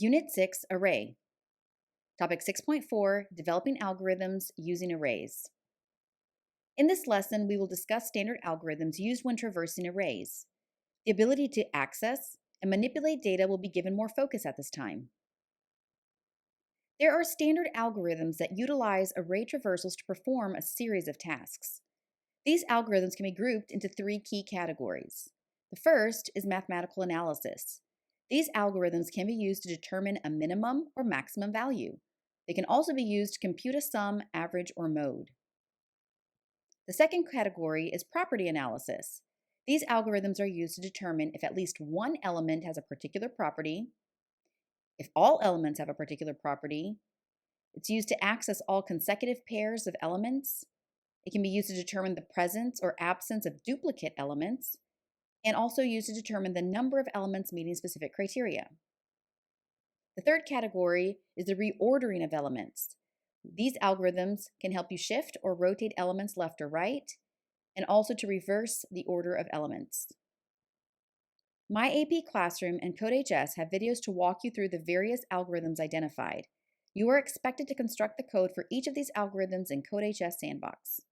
Unit 6, Array. Topic 6.4, Developing Algorithms Using Arrays. In this lesson, we will discuss standard algorithms used when traversing arrays. The ability to access and manipulate data will be given more focus at this time. There are standard algorithms that utilize array traversals to perform a series of tasks. These algorithms can be grouped into three key categories. The first is mathematical analysis. These algorithms can be used to determine a minimum or maximum value. They can also be used to compute a sum, average, or mode. The second category is property analysis. These algorithms are used to determine if at least one element has a particular property, if all elements have a particular property. It's used to access all consecutive pairs of elements. It can be used to determine the presence or absence of duplicate elements, and also used to determine the number of elements meeting specific criteria. The third category is the reordering of elements. These algorithms can help you shift or rotate elements left or right, and also to reverse the order of elements. My AP Classroom and CodeHS have videos to walk you through the various algorithms identified. You are expected to construct the code for each of these algorithms in CodeHS Sandbox.